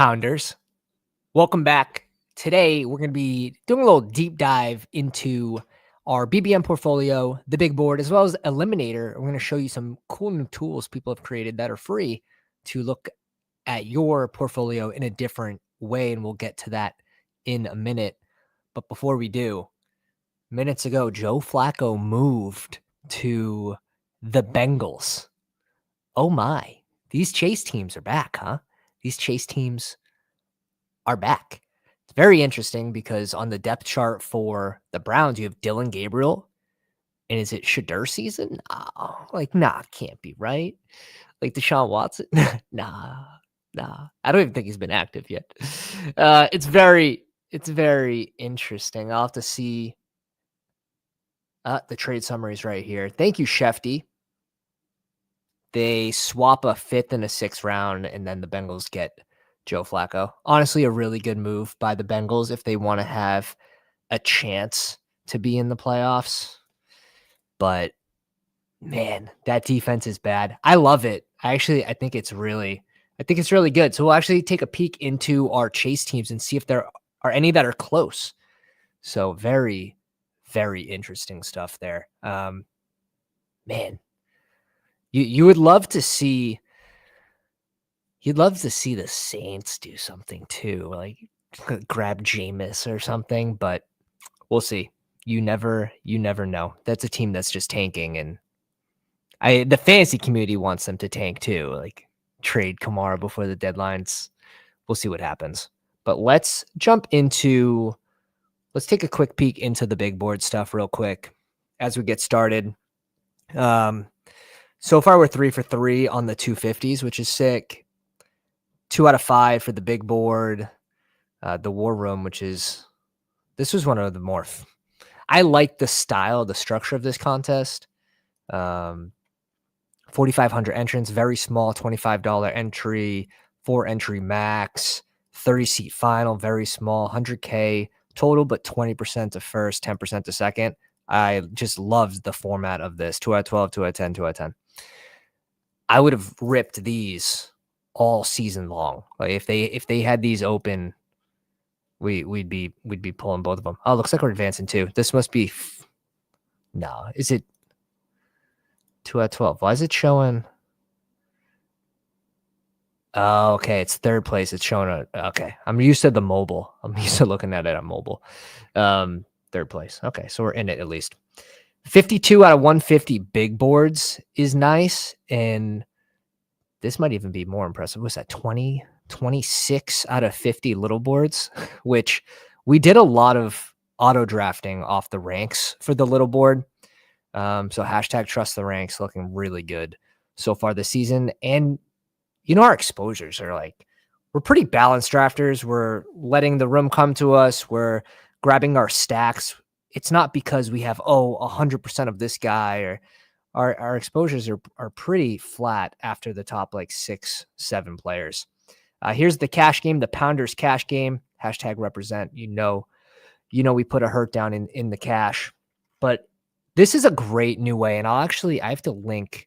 Pounders. Welcome back. Today, we're going to be doing a little deep dive into our BBM portfolio, the big board, as well as Eliminator. We're going to show you some cool new tools people have created that are free to look at your portfolio in a different way, and we'll get to that in a minute. But before we do, minutes ago, Joe Flacco moved to the Bengals. Oh my, these chase teams are back, huh? These chase teams are back. It's very interesting because on the depth chart for the Browns, you have Dylan Gabriel. And is it Shadur season? Nah, can't be, right? Like Deshaun Watson? nah. I don't even think he's been active yet. It's very interesting. I'll have to see the trade summaries right here. Thank you, Shefty. They swap a 5th and a 6th round, and then the Bengals get Joe Flacco. Honestly, a really good move by the Bengals if they want to have a chance to be in the playoffs. But man, that defense is bad. I love it. I think it's really good. So we'll actually take a peek into our chase teams and see if there are any that are close. So very, very interesting stuff there. Man, you would love to see. You'd love to see the Saints do something too, like grab Jameis or something, but we'll see. You never know. That's a team that's just tanking, and the fantasy community wants them to tank too, like trade Kamara before the deadlines. We'll see what happens. But let's take a quick peek into the big board stuff real quick as we get started. So far we're 3 for 3 on the 250s, which is sick. 2 out of 5 for the big board. The War Room, this was one of the more. I like the style, the structure of this contest. 4,500 entrants, very small, $25 entry, 4 entry max, 30 seat final, very small, 100K total, but 20% to first, 10% to second. I just loved the format of this. 2 out of 12, 2 out of 10, 2 out of 10. I would have ripped these all season long. Like if they had these open, we'd be pulling both of them. Oh, looks like we're advancing too. This must be no. Is it 2 out of 12? Why is it showing? Oh, okay. It's third place. It's showing okay. I'm used to the mobile. I'm used to looking at it on mobile. Third place. Okay, so we're in it at least. 52 out of 150 big boards is nice, and this might even be more impressive. What's that? 26 out of 50 little boards, which we did a lot of auto drafting off the ranks for the little board. So hashtag trust the ranks, looking really good so far this season. And our exposures are we're pretty balanced drafters. We're letting the room come to us. We're grabbing our stacks. It's not because we have 100% of this guy, or our exposures are pretty flat after the top 6-7 players. Here's the cash game, the Pounders cash game. Hashtag represent. We put a hurt down in the cash, but this is a great new way. And I have to link.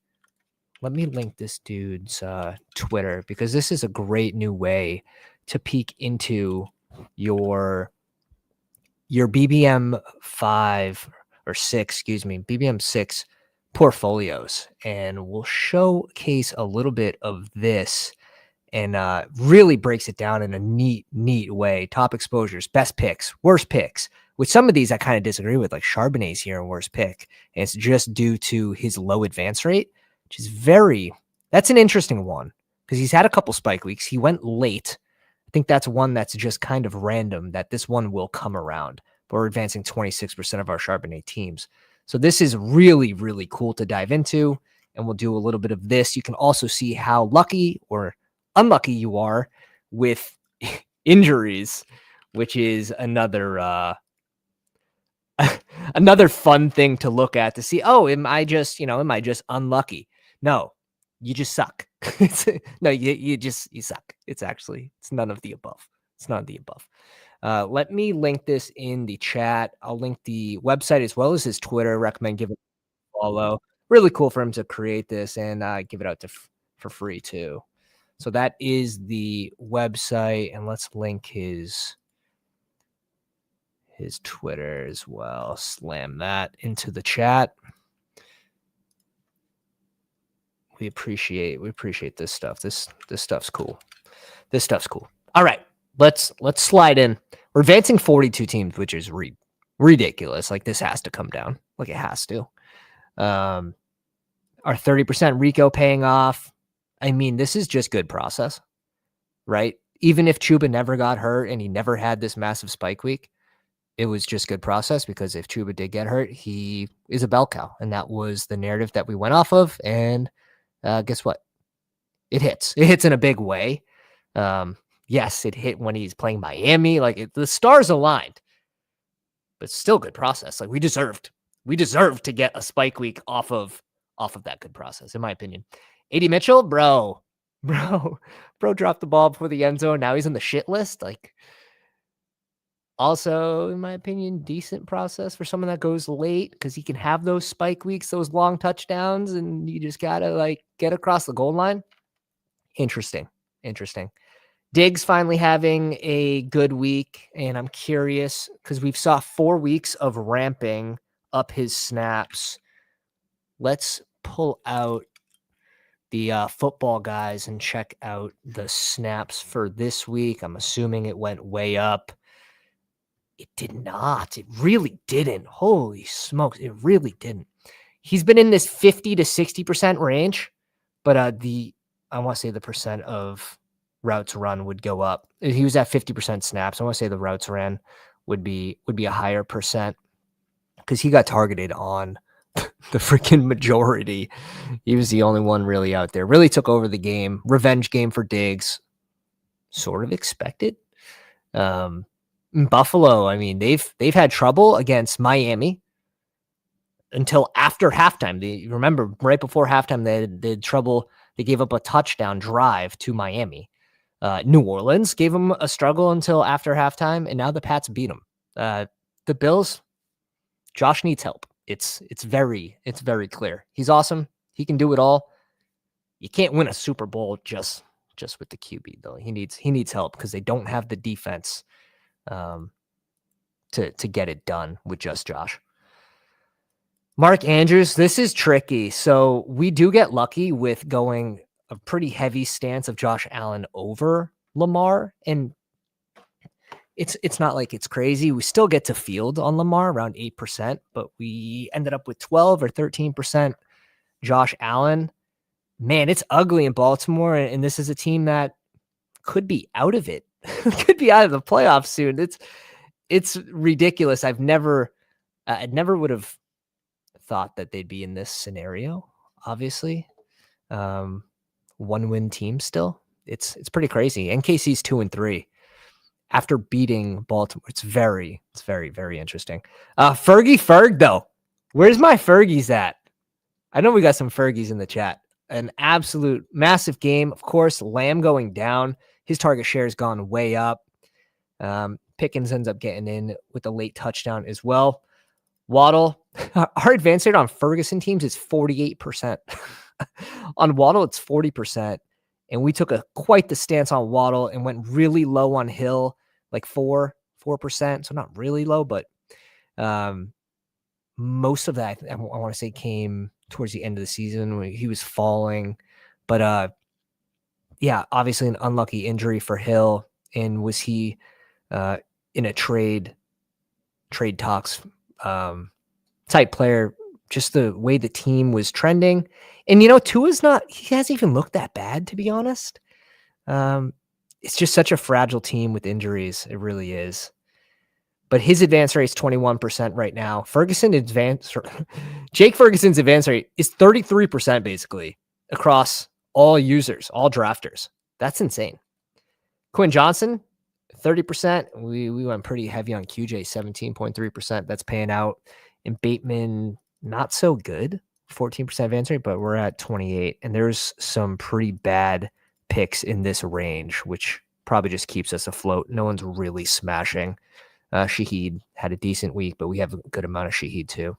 Let me link this dude's Twitter, because this is a great new way to peek into your BBM 5 or 6, BBM 6 portfolios. And we'll showcase a little bit of this, and really breaks it down in a neat way. Top exposures, best picks, worst picks. With some of these, I kind of disagree with, like Charbonnet's here in worst pick. And it's just due to his low advance rate, which is that's an interesting one, because he's had a couple spike weeks. He went late. I think that's one that's just kind of random, that this one will come around. But we're advancing 26% of our Charbonnet teams. So this is really, really cool to dive into, and we'll do a little bit of this. You can also see how lucky or unlucky you are with injuries, which is another another fun thing to look at, to see, am I just unlucky? No, you just suck. No, you suck. It's none of the above. It's none of the above. Let me link this in the chat. I'll link the website as well as his Twitter. Recommend giving it a follow. Really cool for him to create this and give it out for free too. So that is the website, and let's link his Twitter as well. Slam that into the chat. We appreciate this stuff. This stuff's cool. This stuff's cool. All right, let's slide in. We're advancing 42 teams, which is ridiculous. Like, this has to come down. Like, it has to. Our 30% Rico paying off. I mean, this is just good process, right? Even if Chuba never got hurt and he never had this massive spike week, it was just good process, because if Chuba did get hurt, he is a bell cow. And that was the narrative that we went off of. And guess what? It hits. It hits in a big way. Yes, it hit when he's playing Miami. Like, the stars aligned, but still good process. Like, we deserved to get a spike week off of that good process, in my opinion. AD Mitchell, bro dropped the ball before the end zone. Now he's on the shit list. Like, also, in my opinion, decent process for someone that goes late, because he can have those spike weeks, those long touchdowns, and you just gotta, like, get across the goal line. Interesting. Diggs finally having a good week, and I'm curious because we've saw 4 weeks of ramping up his snaps. Let's pull out the football guys and check out the snaps for this week. I'm assuming it went way up. It did not. It really didn't. Holy smokes. It really didn't. He's been in this 50 to 60% range, but I want to say the percent of routes run would go up. He was at 50% snaps. I want to say the routes ran would be a higher percent, because he got targeted on the freaking majority. He was the only one really out there. Really took over the game. Revenge game for Diggs. Sort of expected. Buffalo, I mean, they've had trouble against Miami until after halftime. Remember, right before halftime, they had trouble. They gave up a touchdown drive to Miami. New Orleans gave them a struggle until after halftime, and now the Pats beat them. The Bills, Josh needs help. It's very clear. He's awesome. He can do it all. You can't win a Super Bowl just with the QB, though. He needs help, because they don't have the defense to get it done with just Josh. Mark Andrews, this is tricky. So we do get lucky with going a pretty heavy stance of Josh Allen over Lamar, and it's not like it's crazy. We still get to field on Lamar around 8%, but we ended up with 12 or 13% Josh Allen. Man, it's ugly in Baltimore, and this is a team that could be out of it. Could be out of the playoffs soon. It's ridiculous. I never would have thought that they'd be in this scenario. Obviously, 1-win team still. It's pretty crazy. NKC's 2-3 after beating Baltimore. It's very interesting. Ferg though. Where's my Fergies at? I know we got some Fergies in the chat. An absolute massive game. Of course, Lamb going down. His target share has gone way up. Pickens ends up getting in with a late touchdown as well. Waddle, our advance rate on Ferguson teams is 48%. On Waddle, it's 40%. And we took quite the stance on Waddle and went really low on Hill, like 4%. So not really low, but most of that, I want to say, came towards the end of the season when he was falling. But yeah, obviously an unlucky injury for Hill. And was he in a trade talks type player, just the way the team was trending. And, Tua's he hasn't even looked that bad, to be honest. It's just such a fragile team with injuries. It really is. But his advance rate is 21% right now. Jake Ferguson's advance rate is 33% basically across all users, all drafters. That's insane. Quinn Johnson, 30%. We went pretty heavy on QJ, 17.3%. That's paying out. And Bateman, not so good, 14% advance rate, but we're at 28. And there's some pretty bad picks in this range, which probably just keeps us afloat. No one's really smashing. Shaheed had a decent week, but we have a good amount of Shaheed too.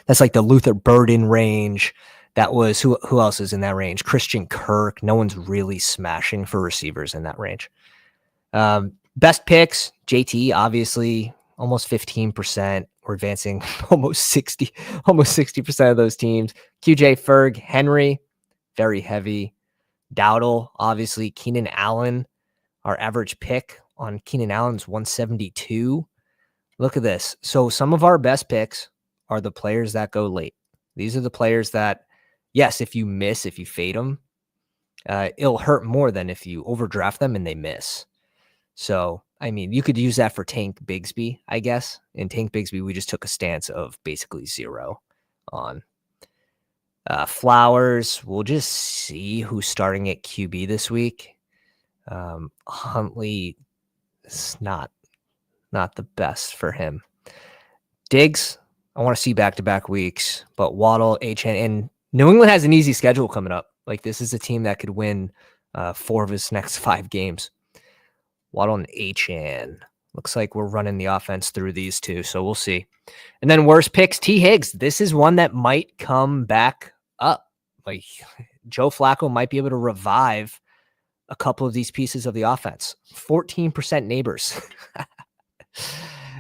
That's like the Luther Burden range. That was who else is in that range? Christian Kirk. No one's really smashing for receivers in that range. Best picks, JT, obviously almost 15%. We're advancing almost 60% of those teams. QJ, Ferg, Henry, very heavy. Dowdle, obviously. Keenan Allen, our average pick on Keenan Allen's 172. Look at this. So some of our best picks are the players that go late. These are the players that, yes, if you fade them, it'll hurt more than if you overdraft them and they miss. So, I mean, you could use that for Tank Bigsby, I guess. In Tank Bigsby, we just took a stance of basically 0 on. Flowers, we'll just see who's starting at QB this week. Huntley is not the best for him. Diggs, I want to see back-to-back weeks, but Waddle, HN, and New England has an easy schedule coming up. Like, this is a team that could win 4 of his next 5 games. Waddle and HN. Looks like we're running the offense through these two, so we'll see. And then worst picks, T. Higgs. This is one that might come back up. Like, Joe Flacco might be able to revive a couple of these pieces of the offense. 14% neighbors.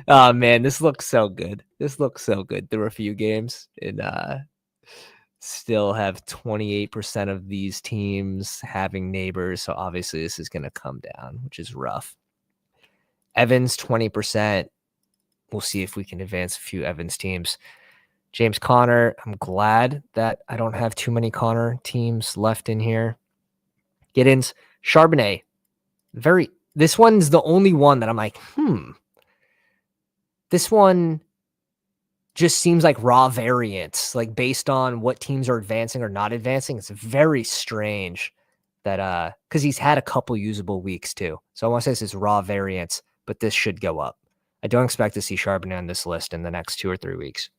Oh, man, this looks so good. There were a few games, and still have 28% of these teams having neighbors. So obviously this is going to come down, which is rough. Evans, 20%. We'll see if we can advance a few Evans teams. James Conner, I'm glad that I don't have too many Conner teams left in here. Giddens, Charbonnet. This one's the only one that I'm like, This one just seems like raw variance, like based on what teams are advancing or not advancing. It's very strange that because he's had a couple usable weeks too. So I want to say this is raw variance, but this should go up. I don't expect to see Charbonnet on this list in the next 2 or 3 weeks.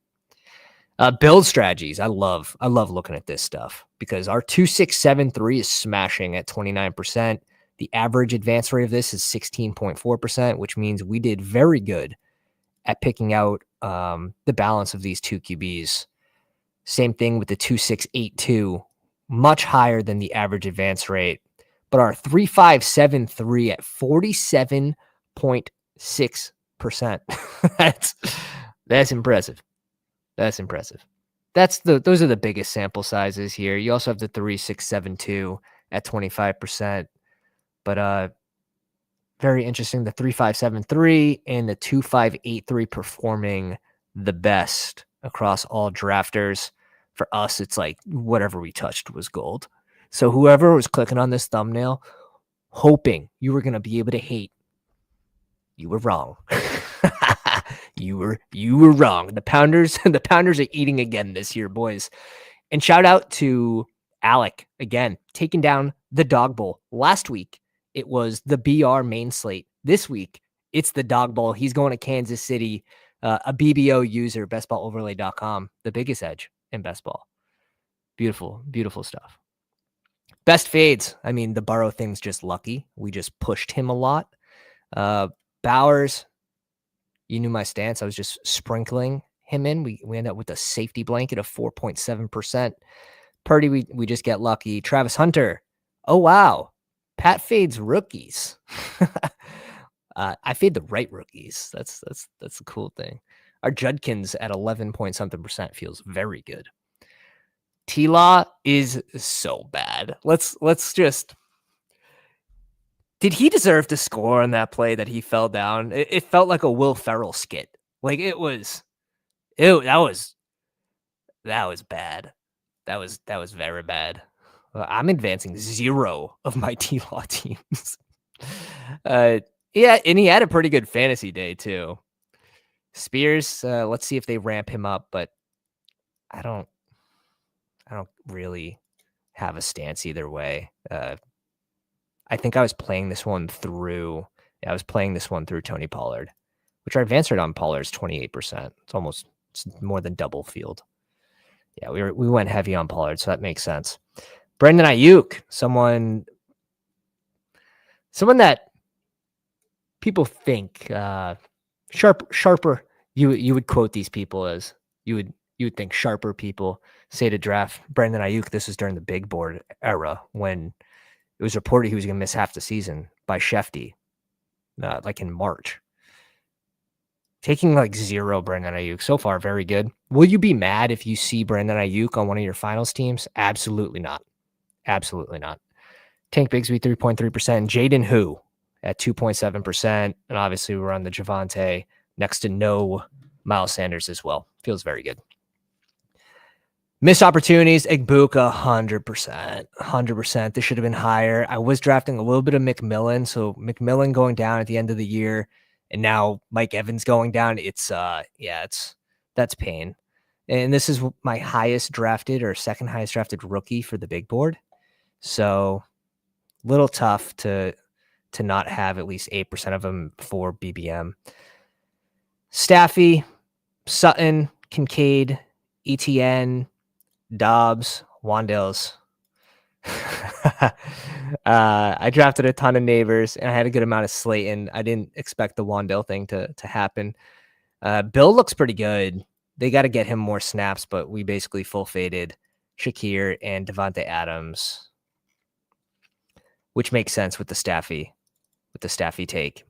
Build strategies. I love looking at this stuff because our 2.673 is smashing at 29%. The average advance rate of this is 16.4%, which means we did very good at picking out the balance of these 2 QBs. Same thing with the 2.682, much higher than the average advance rate. But our 3.573 at 47.6%. That's impressive. Those are the biggest sample sizes here. You also have the 3.672 at 25%. But very interesting. The 3.573 and the 2.583 performing the best across all drafters. For us, it's like whatever we touched was gold. So whoever was clicking on this thumbnail, hoping you were going to be able to hate, you were wrong. You were wrong. The Pounders are eating again this year, boys. And shout out to Alec again, taking down the Dog Bowl. Last week, it was the BR main slate. This week, it's the Dog Bowl. He's going to Kansas City, a BBO user, bestballoverlay.com, the biggest edge in best ball. Beautiful, beautiful stuff. Best fades. I mean, the Burrow thing's just lucky. We just pushed him a lot. Bowers, you knew my stance. I was just sprinkling him in. We end up with a safety blanket of 4.7%. Purdy, we just get lucky. Travis Hunter. Oh, wow. Pat fades rookies. I fade the right rookies. That's a cool thing. Our Judkins at 11 point something percent feels very good. T-Law is so bad. Let's just. Did he deserve to score on that play that he fell down? It felt like a Will Ferrell skit. Like that was bad. That was very bad. I'm advancing 0 of my T-Law teams. Yeah, and he had a pretty good fantasy day too. Spears, let's see if they ramp him up, but I don't really have a stance either way. I think I was playing this one through Tony Pollard, which our advance rate on Pollard is 28%. It's more than double field. Yeah, we went heavy on Pollard, so that makes sense. Brandon Ayuk, someone that people think sharper. You would quote these people as you you would think sharper people say to draft Brandon Ayuk. This was during the big board era when it was reported he was going to miss half the season by Shefty, like in March. Taking like 0 Brandon Ayuk so far, very good. Will you be mad if you see Brandon Ayuk on one of your finals teams? Absolutely not. Absolutely not. Tank Bigsby 3.3%. Jaden Who at 2.7%. And obviously we're on the Javonte next to no Miles Sanders as well. Feels very good. Missed opportunities, Igbuka, 100%. 100%. This should have been higher. I was drafting a little bit of McMillan. So McMillan going down at the end of the year. And now Mike Evans going down. That's pain. And this is my highest drafted or second highest drafted rookie for the big board. So little tough to not have at least 8% of them for BBM. Staffy, Sutton, Kincaid, ETN, Dobbs, Wandales. I drafted a ton of neighbors and I had a good amount of Slayton. I didn't expect the Wandale thing to happen. Bill looks pretty good. They got to get him more snaps, but we basically full faded Shakir and Devontae Adams, which makes sense with the Staffy take.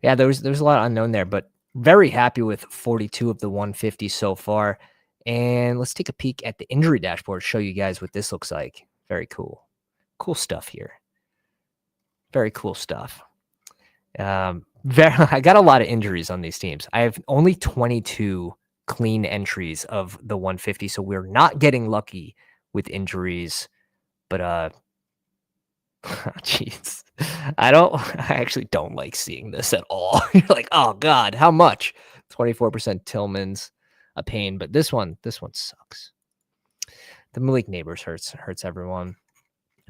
Yeah, there's a lot unknown there, but very happy with 42 of the 150 so far. And let's take a peek at the injury dashboard, show you guys what this looks like. Very cool. Cool stuff here. Very cool stuff. I got a lot of injuries on these teams. I have only 22 clean entries of the 150, so we're not getting lucky with injuries. But jeez, I actually don't like seeing this at all. You're like, oh God, how much? 24% Tillman's a pain, but this one sucks. The Malik Neighbors hurts everyone.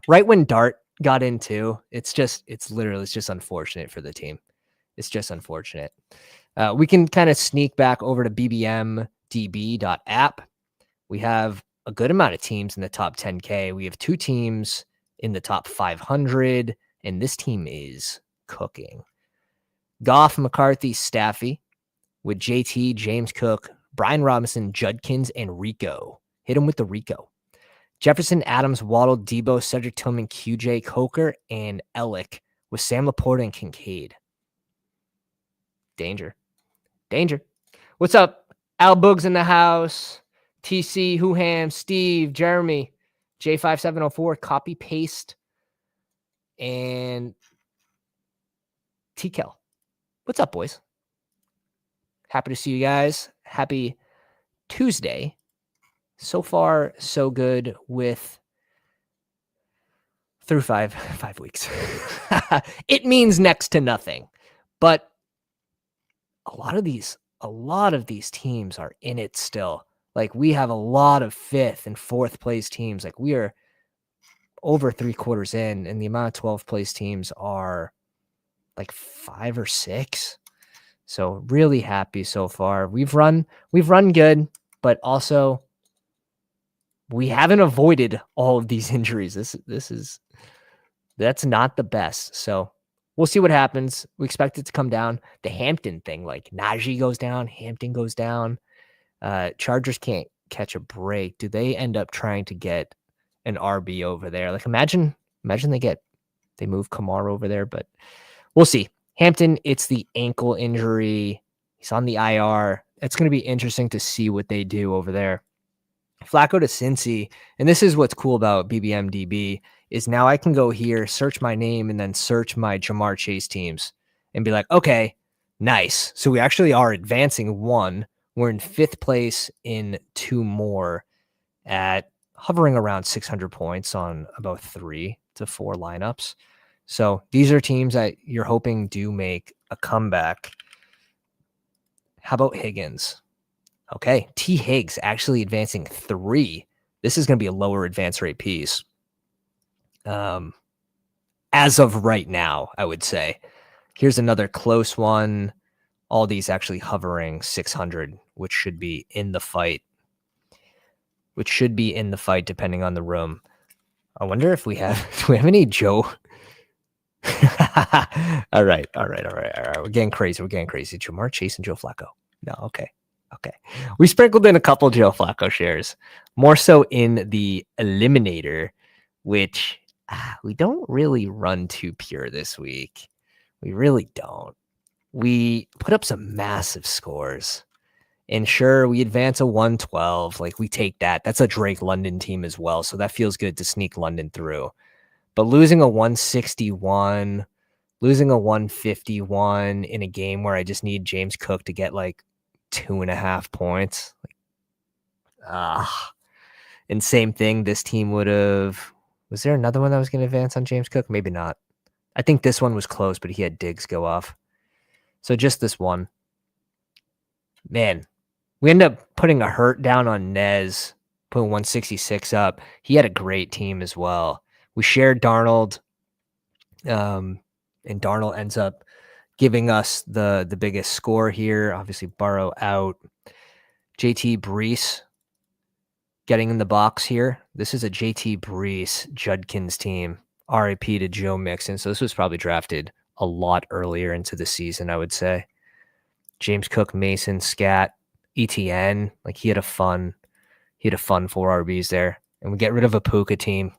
Right when Dart got into, it's just unfortunate for the team. It's just unfortunate. We can kind of sneak back over to bbmdb.app. We have a good amount of teams in the top 10K. We have 2 teams in the top 500, and this team is cooking. Goff, McCarthy, Staffy with JT, James Cook, Brian Robinson, Judkins, and Rico. Hit him with the Rico. Jefferson, Adams, Waddle, Debo, Cedric Tillman, QJ, Coker, and Ellick with Sam Laporta and Kincaid. Danger. What's up? Al Boogs in the house. TC, Whoham, Steve, Jeremy, J5704, copy paste, and TKel. What's up, boys? Happy to see you guys. Happy Tuesday. So far, so good through five weeks. It means next to nothing, but a lot of these teams are in it still. Like we have a lot of 5th and 4th place teams. Like we are over 3/4 in, and the amount of 12th place teams are like 5 or 6. So really happy so far. We've run good, but also we haven't avoided all of these injuries. That's not the best. So we'll see what happens. We expect it to come down. The Hampton thing, like Najee goes down, Hampton goes down. Chargers can't catch a break. Do they end up trying to get an RB over there? Like imagine they move Kamar over there, but we'll see. Hampton, it's the ankle injury. He's on the IR. It's going to be interesting to see what they do over there. Flacco to Cincy, and this is what's cool about BBMDB is now I can go here, search my name, and then search my Jamar Chase teams and be like, okay, nice. So we actually are advancing 1. We're in 5th place in 2 more at hovering around 600 points on about 3 to 4 lineups. So these are teams that you're hoping do make a comeback. How about Higgins? Okay, T. Higgs actually advancing 3. This is going to be a lower advance rate piece. As of right now, I would say. Here's another close one. All these actually hovering 600, which should be in the fight. Depending on the room. I wonder if do we have any Joe? All right. We're getting crazy. Jamar Chase and Joe Flacco. No, okay. Okay. We sprinkled in a couple Joe Flacco shares, more so in the eliminator, which we don't really run too pure this week. We really don't. We put up some massive scores. And sure, we advance a 112. Like, we take that. That's a Drake London team as well. So that feels good to sneak London through. But losing a 161, losing a 151 in a game where I just need James Cook to get like 2.5 points. And same thing, this team would have. Was there another one that was going to advance on James Cook? Maybe not. I think this one was close, but he had Diggs go off. So just this one. Man, we end up putting a hurt down on Nez, putting 166 up. He had a great team as well. We shared Darnold, and Darnold ends up giving us the biggest score here. Obviously, Burrow out. JT Brees getting in the box here. This is a JT Brees Judkins team. RIP to Joe Mixon. So this was probably drafted a lot earlier into the season, I would say. James Cook, Mason, Scat, ETN. Like, he had a fun 4 RBs there. And we get rid of a Puka team.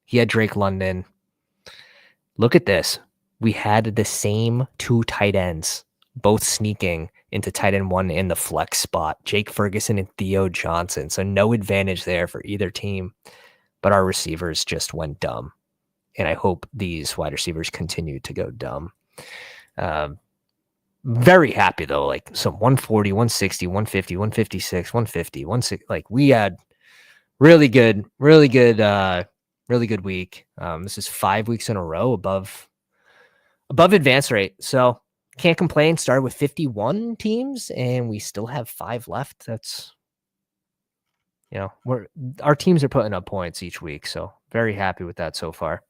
He had Drake London. Look at this. We had the same 2 tight ends, both sneaking into tight end 1 in the flex spot. Jake Ferguson and Theo Johnson. So no advantage there for either team. But our receivers just went dumb. And I hope these wide receivers continue to go dumb. Very happy, though. Like, some 140, 160, 150, 156, 150, 160. Like, we had really good week. This is 5 weeks in a row above advance rate. So can't complain. Started with 51 teams and we still have 5 left. That's, our teams are putting up points each week. So very happy with that so far.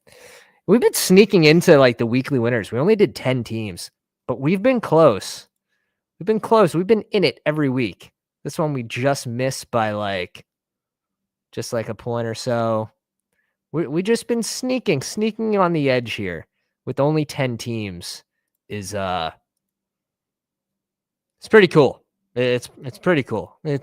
We've been sneaking into like the weekly winners. We only did 10 teams, but we've been close. We've been in it every week. This one we just missed by just like a point or so. We just been sneaking on the edge here with only 10 teams is it's pretty cool. It's pretty cool. And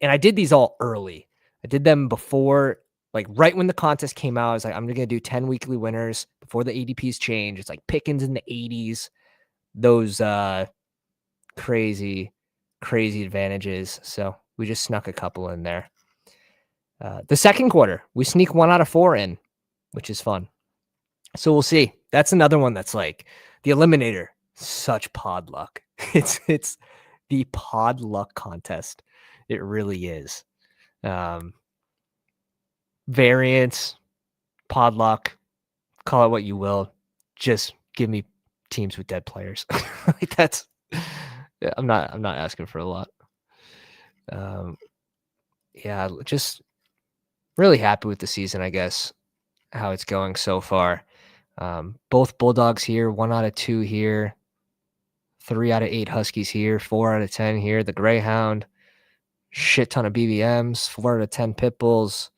I did these all early. I did them before, like right when the contest came out. I was like, I'm going to do 10 weekly winners before the ADPs change. It's like Pickens in the 80s, those crazy advantages. So we just snuck a couple in there. The second quarter, we sneak 1 out of 4 in, which is fun. So we'll see. That's another one that's like the eliminator. Such pod luck. It's the pod luck contest. It really is. Variance, pod luck, call it what you will. Just give me teams with dead players. Like, that's. I'm not asking for a lot. Yeah, just really happy with the season, I guess, how it's going so far. Both Bulldogs here, 1 out of 2 here, 3 out of 8 Huskies here, 4 out of 10 here. The Greyhound, shit ton of BBMs, 4 out of 10 Pitbulls.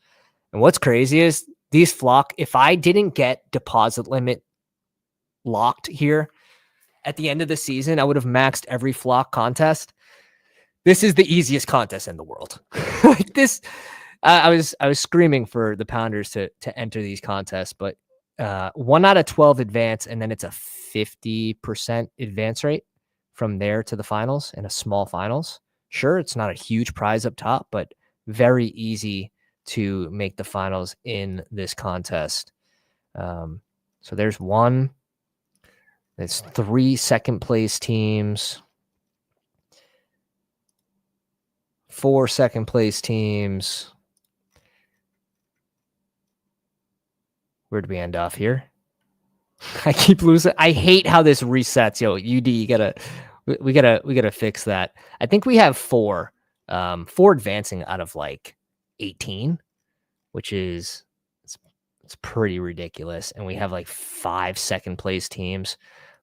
And what's crazy is these flock, if I didn't get deposit limit locked here at the end of the season, I would have maxed every flock contest. This is the easiest contest in the world. Like this, I was screaming for the Pounders to enter these contests, but 1 out of 12 advance, and then it's a 50% advance rate from there to the finals and a small finals. Sure, it's not a huge prize up top, but very easy to make the finals in this contest. So there's 1. There's 3 second place teams, 4 second place teams. Where did we end off here? I keep losing. I hate how this resets. Yo, UD, we gotta fix that. I think we have 4 advancing out of like 18, which is it's pretty ridiculous. And we have like 5 second place teams.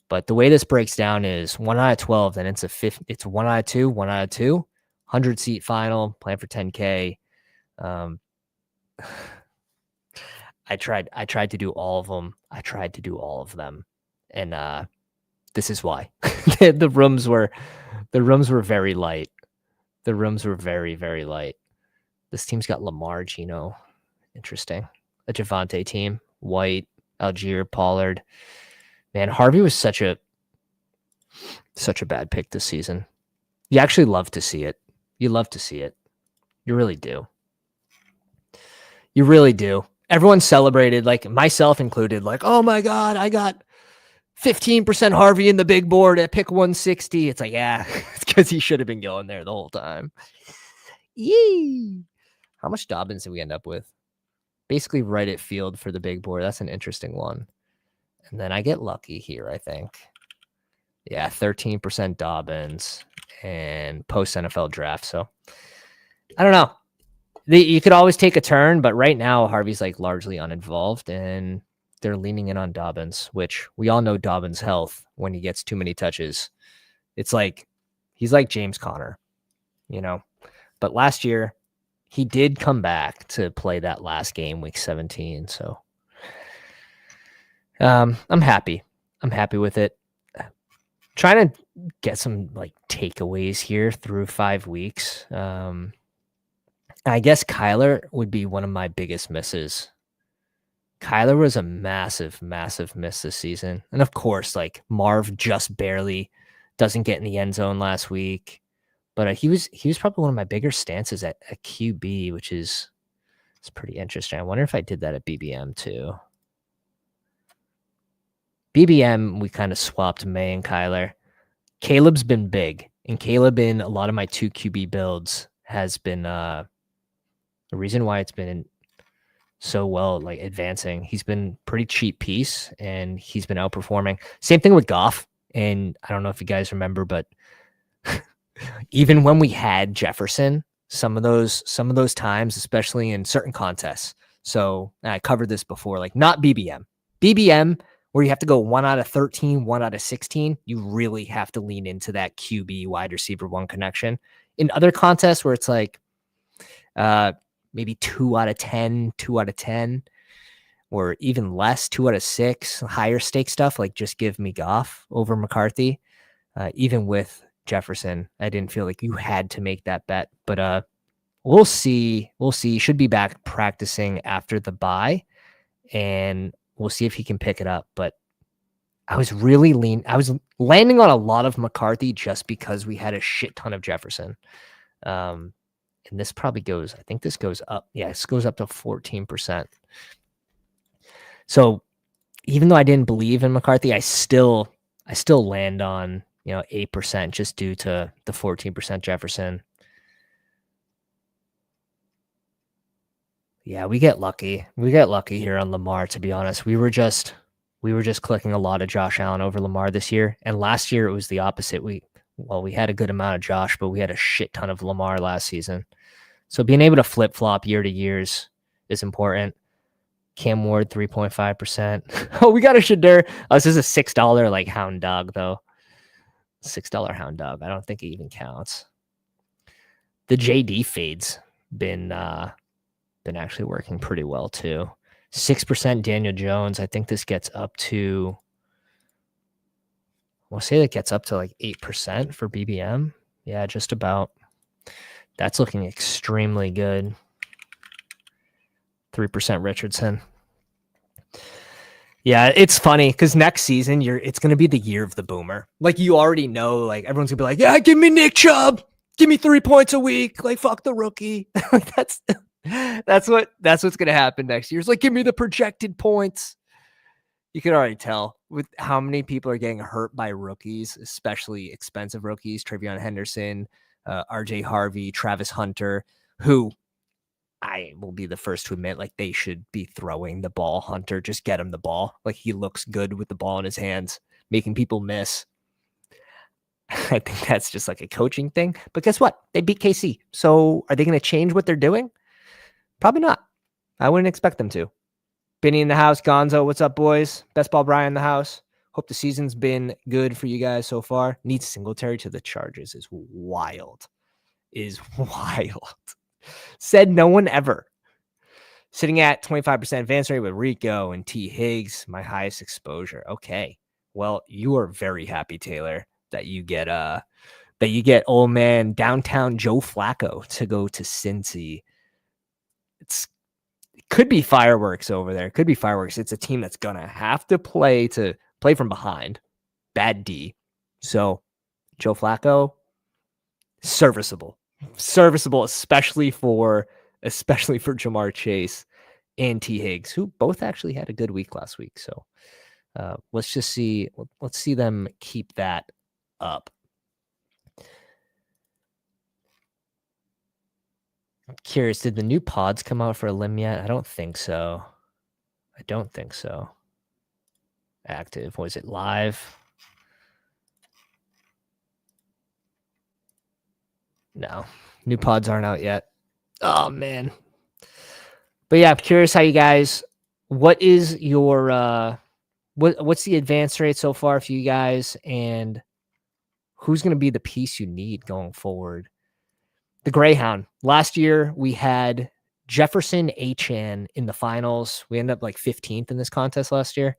But the way this breaks down is 1 out of 12, then it's it's 1 out of 2, 1 out of 2, 100 seat final, plan for 10K. I tried to do all of them. And this is why. the rooms were very light. The rooms were very, very light. This team's got Lamar, Gino. Interesting. A Javante team. White, Algier, Pollard. Man, Harvey was such a bad pick this season. You actually love to see it. You love to see it. You really do. You really do. Everyone celebrated, like myself included, like, oh my God, I got 15% Harvey in the big board at pick 160. It's like, yeah, it's because he should have been going there the whole time. Yee. How much Dobbins did we end up with? Basically right at field for the big board. That's an interesting one. And then I get lucky here, I think. Yeah, 13% Dobbins and post NFL draft. So I don't know. You could always take a turn, but right now Harvey's like largely uninvolved and they're leaning in on Dobbins, which we all know Dobbins' health when he gets too many touches. It's like he's like James Conner, you know. But last year he did come back to play that last game, week 17. So I'm happy. I'm happy with it. Trying to get some like takeaways here through 5 weeks. I guess Kyler would be one of my biggest misses. Kyler was a massive, massive miss this season. And of course, like Marv just barely doesn't get in the end zone last week. But he was probably one of my bigger stances at QB, which is it's pretty interesting. I wonder if I did that at BBM too. BBM, we kind of swapped May and Kyler. Caleb's been big. And Caleb in a lot of my 2 QB builds has been the reason why it's been so well, like advancing. He's been pretty cheap piece and he's been outperforming. Same thing with Goff. And I don't know if you guys remember, but even when we had Jefferson, some of those times, especially in certain contests. So I covered this before, like not BBM. BBM, where you have to go 1 out of 13, 1 out of 16, you really have to lean into that QB wide receiver 1 connection. In other contests where it's like maybe 2 out of 10, 2 out of 10, or even less, 2 out of 6, higher stake stuff, like just give me Goff over McCarthy. Even with Jefferson, I didn't feel like you had to make that bet, but we'll see. We'll see. He should be back practicing after the bye, and we'll see if he can pick it up. But I was landing on a lot of McCarthy just because we had a shit ton of Jefferson. And this probably goes, I think this goes up. Yeah, this goes up to 14%. So even though I didn't believe in McCarthy, I still land on, 8% just due to the 14% Jefferson. Yeah, we get lucky. We get lucky here on Lamar, to be honest. We were just clicking a lot of Josh Allen over Lamar this year. And last year it was the opposite. We had a good amount of Josh, but we had a shit ton of Lamar last season. So being able to flip-flop year to years is important. Cam Ward, 3.5%. Oh, we got a Shadur. Oh, this is a $6 like hound dog, though. $6 hound dog. I don't think it even counts. The JD fade's been actually working pretty well, too. 6% Daniel Jones. I think this gets up to, we'll say that gets up to like 8% for BBM. Yeah, just about. That's looking extremely good. 3% Richardson. Yeah, it's funny because next season it's going to be the year of the boomer. Like you already know, like everyone's gonna be like, yeah, give me Nick Chubb, give me 3 points a week. Like fuck the rookie. that's what's going to happen next year. It's like, give me the projected points. You can already tell with how many people are getting hurt by rookies, especially expensive rookies. Travion Henderson, RJ Harvey, Travis Hunter, who I will be the first to admit, like they should be throwing the ball. Hunter, just get him the ball. Like he looks good with the ball in his hands, making people miss. I think that's just like a coaching thing. But guess what? They beat KC. So are they going to change what they're doing? Probably not. I wouldn't expect them to. Benny in the house. Gonzo, what's up, boys? Bestball Brian in the house. Hope the season's been good for you guys so far. Needs Singletary to the Chargers is wild. Said no one ever. Sitting at 25% advance rate with Rico and T. Higgs, my highest exposure. Okay. Well, you are very happy, Taylor, that you get that you get old man downtown Joe Flacco to go to Cincy. It could be fireworks over there. It could be fireworks. It's a team that's gonna have to play from behind. Bad D. So Joe Flacco, serviceable, especially for Jamar Chase and T. Higgs, who both actually had a good week last week. So let's see them keep that up. I'm curious, did the new pods come out for a limb yet? I don't think so. Active. Was it live? No. New pods aren't out yet. Oh, man. But yeah, I'm curious how you guys, what is your, what's the advance rate so far for you guys, and who's going to be the piece you need going forward? The Greyhound. Last year, we had Jefferson Achane in the finals. We ended up like 15th in this contest last year.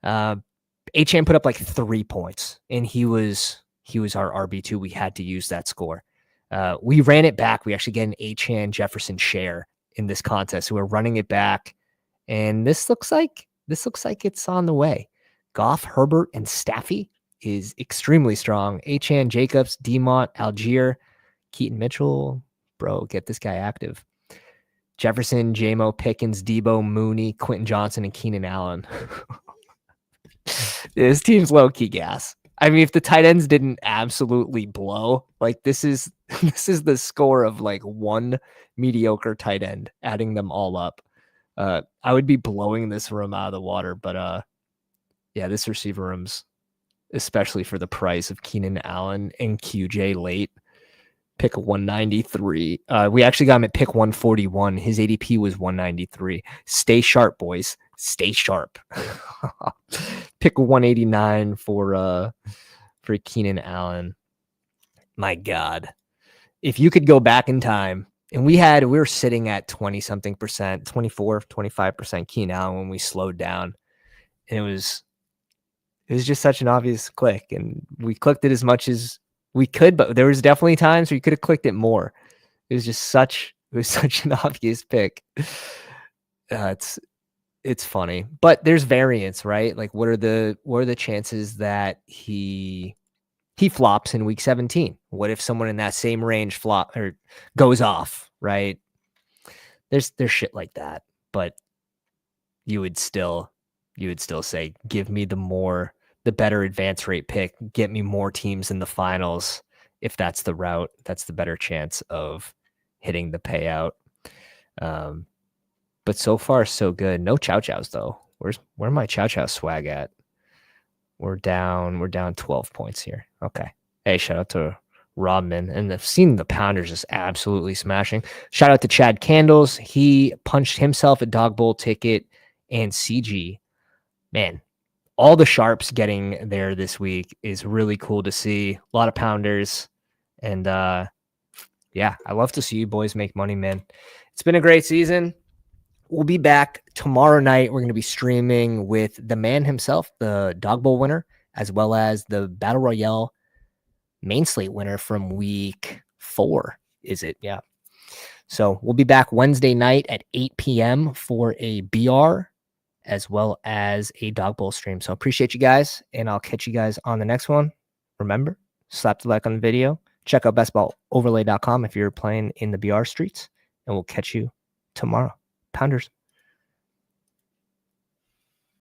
Achane put up like 3 points, and he was our RB2. We had to use that score. We ran it back. We actually get an Achane Jefferson share in this contest. So we're running it back, and this looks like it's on the way. Goff, Herbert, and Staffy is extremely strong. Achane, Jacobs, Demont, Algier, Keaton Mitchell, bro, get this guy active. Jefferson, J-Mo, Pickens, Debo, Mooney, Quentin Johnson, and Keenan Allen. This team's low-key gas. I mean, if the tight ends didn't absolutely blow, like this is the score of like one mediocre tight end, adding them all up. I would be blowing this room out of the water, but yeah, this receiver room's, especially for the price of Keenan Allen and QJ late, pick 193. We actually got him at pick 141. His ADP was 193. Stay sharp, boys. Stay sharp. Pick 189 for Keenan Allen. My God. If you could go back in time, and we were sitting at 20-something percent, 24, 25% Keenan Allen when we slowed down. And it was just such an obvious click. And we clicked it as much as we could, but there was definitely times where you could have clicked it more. It was such an obvious pick. It's funny, but there's variance, right? Like what are the chances that he flops in week 17? What if someone in that same range flop or goes off, right? There's shit like that, but you would still say, give me the better advance rate pick, get me more teams in the finals. If that's the route, that's the better chance of hitting the payout. But so far, so good. No chow chows though. Where my chow chow swag at? We're down 12 points here. Okay. Hey, shout out to Rodman. And I've seen the Pounders just absolutely smashing. Shout out to Chad Candles. He punched himself a dog bowl ticket, and CG. Man, all the sharps getting there this week is really cool to see. A lot of Pounders. And yeah, I love to see you boys make money, man. It's been a great season. We'll be back tomorrow night. We're going to be streaming with the man himself, the Dog Bowl winner, as well as the Battle Royale main slate winner from week 4. Is it? Yeah. So we'll be back Wednesday night at 8 p.m. for a BR as well as a Dog Bowl stream. So appreciate you guys, and I'll catch you guys on the next one. Remember, slap the like on the video. Check out bestballoverlay.com if you're playing in the BR streets, and we'll catch you tomorrow. Pounders.